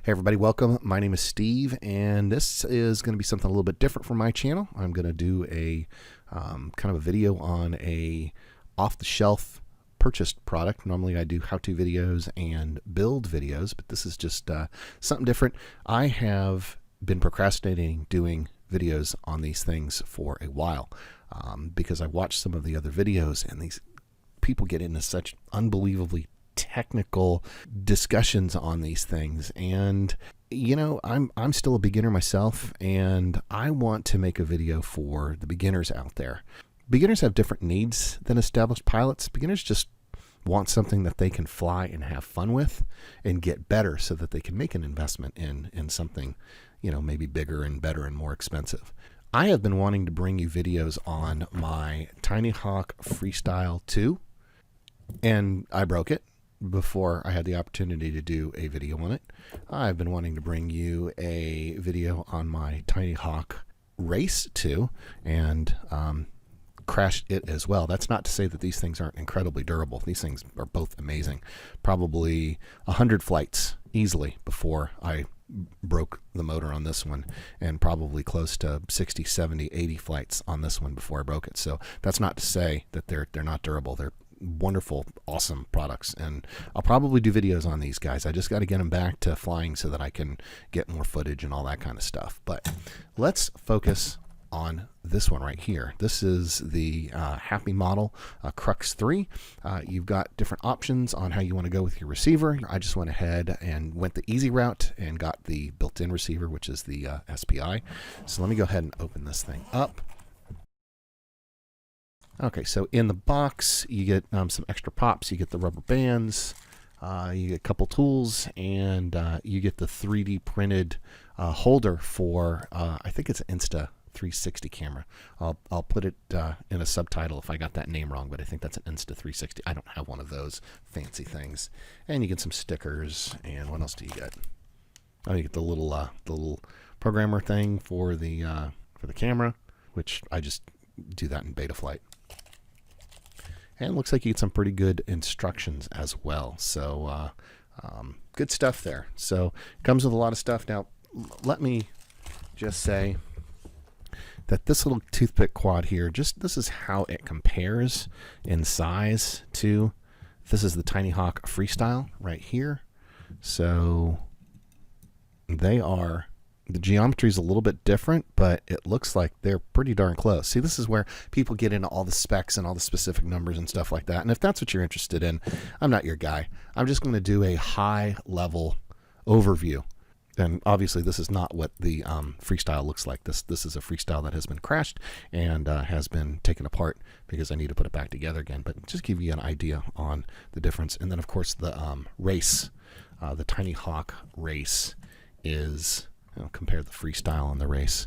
Hey everybody, welcome. My name is Steve, and this is going to be something a little bit different from my channel. I'm going to do a kind of a video on a off-the-shelf purchased product. Normally I do how-to videos and build videos, but this is just something different. I have been procrastinating doing videos on these things for a while because I watched some of the other videos, and these people get into such unbelievably technical discussions on these things, and you know, I'm still a beginner myself, and I want to make a video for the beginners out there. Beginners have different needs than established pilots. Beginners just want something that they can fly and have fun with and get better so that they can make an investment in something, you know, maybe bigger and better and more expensive. I have been wanting to bring you videos on my Tiny Hawk Freestyle 2, and I broke it before I had the opportunity to do a video on it. I've been wanting to bring you a video on my Tiny Hawk Race 2 and crashed it as well. That's not to say that these things aren't incredibly durable. These things are both amazing. Probably 100 flights easily before I broke the motor on this one, and probably close to 60, 70, 80 flights on this one before I broke it. So that's not to say that they're not durable. They're wonderful, awesome products, and I'll probably do videos on these guys. I just got to get them back to flying so that I can get more footage and all that kind of stuff. But let's focus on this one right here. This is the HappyModel Crux3. You've got different options on how you want to go with your receiver. I just went ahead and went the easy route and got the built-in receiver, which is the SPI. So let me go ahead and open this thing up. Okay, so in the box, you get some extra pops. You get the rubber bands, you get a couple tools, and you get the 3D printed holder for, I think it's Insta360 camera. I'll put it in a subtitle if I got that name wrong, but I think that's an Insta360. I don't have one of those fancy things. And you get some stickers, and what else do you get? Oh, you get the little programmer thing for the camera, which I just do that in Betaflight. And it looks like you get some pretty good instructions as well. So good stuff there. So it comes with a lot of stuff. Now, let me just say that this little toothpick quad here, this is how it compares in size to, this is the Tiny Hawk Freestyle right here. So the geometry is a little bit different, but it looks like they're pretty darn close. See, this is where people get into all the specs and all the specific numbers and stuff like that. And if that's what you're interested in, I'm not your guy. I'm just going to do a high-level overview. And obviously, this is not what the Freestyle looks like. This is a Freestyle that has been crashed and has been taken apart because I need to put it back together again. But just give you an idea on the difference. And then, of course, the Race, the Tiny Hawk Race is... compare the Freestyle and the Race.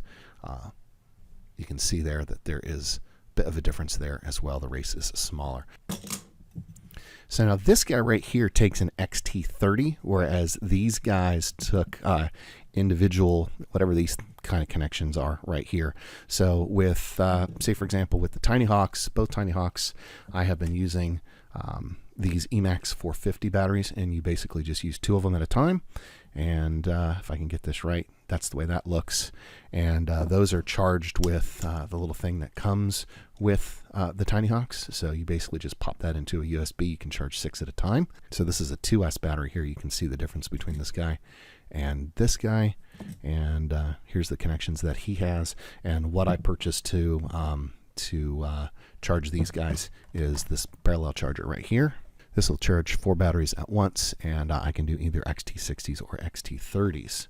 You can see there that there is a bit of a difference there as well. The Race is smaller. So now this guy right here takes an XT30, whereas these guys took individual, whatever these kind of connections are right here. So with, say for example, with the Tiny Hawks, both Tiny Hawks, I have been using these Emax 450 batteries, and you basically just use 2 of them at a time. And if I can get this right, that's the way that looks. And those are charged with the little thing that comes with the Tiny Hawks. So you basically just pop that into a USB. You can charge 6 at a time. So this is a 2S battery here. You can see the difference between this guy and this guy. And here's the connections that he has. And what I purchased to charge these guys is this parallel charger right here. This will charge 4 batteries at once, and I can do either XT60s or XT30s.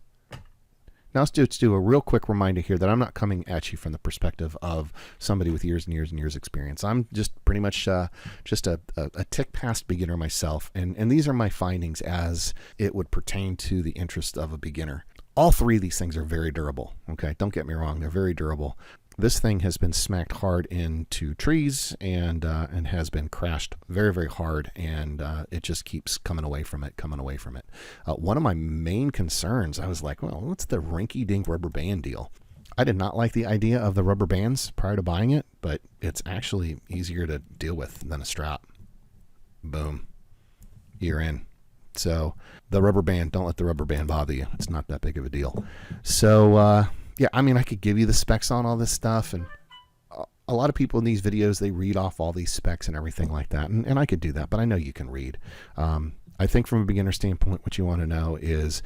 Now let's do a real quick reminder here that I'm not coming at you from the perspective of somebody with years and years and years experience. I'm just pretty much just a tick past beginner myself, and these are my findings as it would pertain to the interest of a beginner. All 3 of these things are very durable. Okay, don't get me wrong, they're very durable. This thing has been smacked hard into trees and has been crashed very, very hard, and it just keeps coming away from it. One of my main concerns, I was like, well, what's the rinky-dink rubber band deal? I did not like the idea of the rubber bands prior to buying it, but it's actually easier to deal with than a strap. Boom. You're in. So the rubber band, don't let the rubber band bother you. It's not that big of a deal. So yeah, I mean, I could give you the specs on all this stuff, and a lot of people in these videos, they read off all these specs and everything like that, and I could do that, but I know you can read. I think from a beginner standpoint, what you want to know is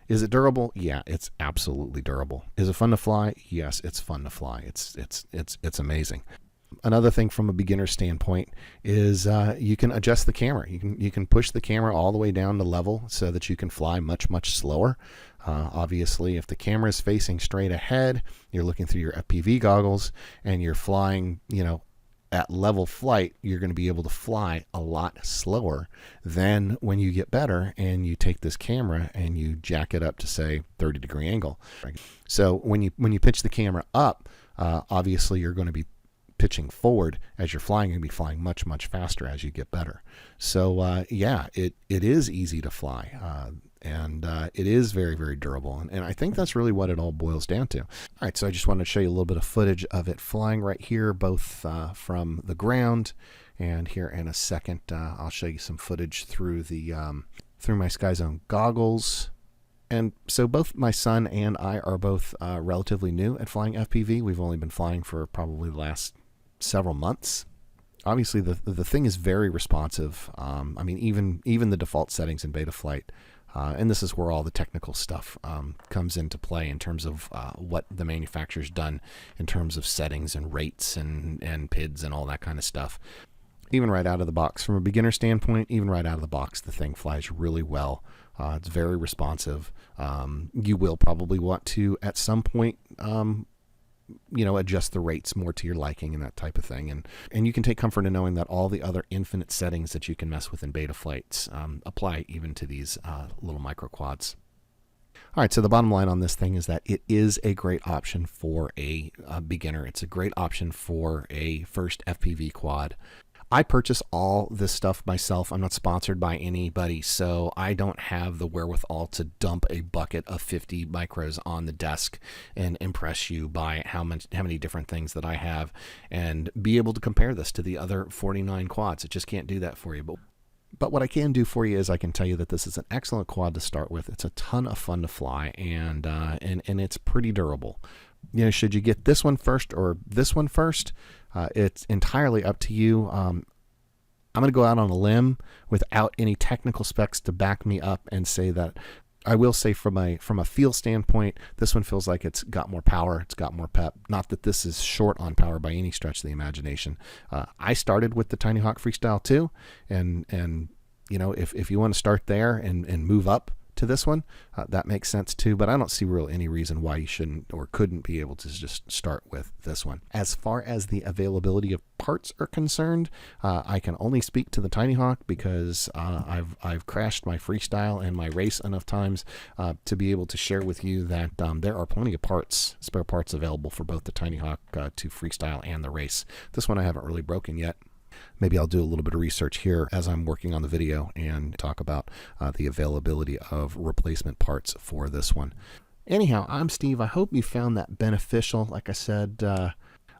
it durable? Yeah, it's absolutely durable. Is it fun to fly? Yes, it's fun to fly. It's amazing. Another thing from a beginner standpoint is you can adjust the camera. You can push the camera all the way down to level so that you can fly much slower. Obviously, if the camera is facing straight ahead, you're looking through your FPV goggles, and you're flying, at level flight, you're going to be able to fly a lot slower than when you get better and you take this camera and you jack it up to, say, 30-degree angle. So when you pitch the camera up, obviously you're going to be pitching forward as you're flying. You're going to be flying much faster as you get better. So yeah, it is easy to fly, and it is very durable, and I think that's really what it all boils down to. All right, so I just wanted to show you a little bit of footage of it flying right here, both from the ground, and here in a second I'll show you some footage through the through my Sky Zone goggles. And so both my son and I are both relatively new at flying FPV. We've only been flying for probably the last several months. Obviously the thing is very responsive. I mean, even the default settings in beta flight, and this is where all the technical stuff comes into play in terms of what the manufacturer's done in terms of settings and rates and PIDs and all that kind of stuff. Even right out of the box, from a beginner standpoint, even right out of the box, the thing flies really well. It's very responsive. You will probably want to, at some point, adjust the rates more to your liking and that type of thing. And you can take comfort in knowing that all the other infinite settings that you can mess with in beta flights apply even to these little micro quads. All right, so the bottom line on this thing is that it is a great option for a beginner. It's a great option for a first FPV quad. I purchase all this stuff myself. I'm not sponsored by anybody, so I don't have the wherewithal to dump a bucket of 50 micros on the desk and impress you by how many different things that I have and be able to compare this to the other 49 quads. It just can't do that for you. But what I can do for you is I can tell you that this is an excellent quad to start with. It's a ton of fun to fly, and it's pretty durable. Should you get this one first or this one first? It's entirely up to you. I'm going to go out on a limb without any technical specs to back me up and say that I will say from a feel standpoint, this one feels like it's got more power, it's got more pep. Not that this is short on power by any stretch of the imagination. I started with the Tiny Hawk Freestyle 2, and if you want to start there and move up to this one, that makes sense too, but I don't see any reason why you shouldn't or couldn't be able to just start with this one. As far as the availability of parts are concerned, I can only speak to the Tiny Hawk because I've crashed my Freestyle and my race enough times to be able to share with you that there are plenty of spare parts available for both the Tiny Hawk 2 Freestyle and the race. This one I haven't really broken yet. Maybe I'll do a little bit of research here as I'm working on the video and talk about the availability of replacement parts for this one. Anyhow, I'm Steve. I hope you found that beneficial. Like I said,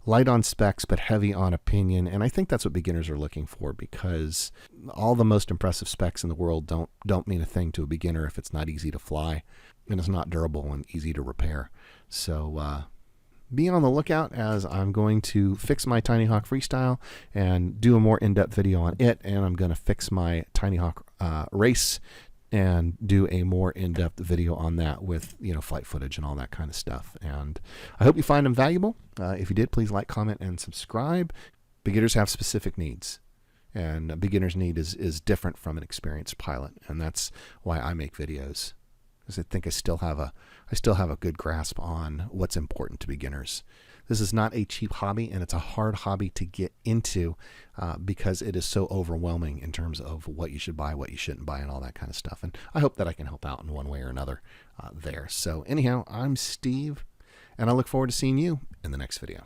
light on specs but heavy on opinion, and I think that's what beginners are looking for, because all the most impressive specs in the world don't mean a thing to a beginner if it's not easy to fly and it's not durable and easy to repair. So be on the lookout as I'm going to fix my Tiny Hawk Freestyle and do a more in-depth video on it, and I'm going to fix my Tiny Hawk race and do a more in-depth video on that with flight footage and all that kind of stuff. And I hope you find them valuable. If you did, please like, comment, and subscribe. Beginners have specific needs, and a beginner's need is different from an experienced pilot, and that's why I make videos. Because I think I still have a good grasp on what's important to beginners. This is not a cheap hobby, and it's a hard hobby to get into because it is so overwhelming in terms of what you should buy, what you shouldn't buy, and all that kind of stuff. And I hope that I can help out in one way or another there. So anyhow, I'm Steve, and I look forward to seeing you in the next video.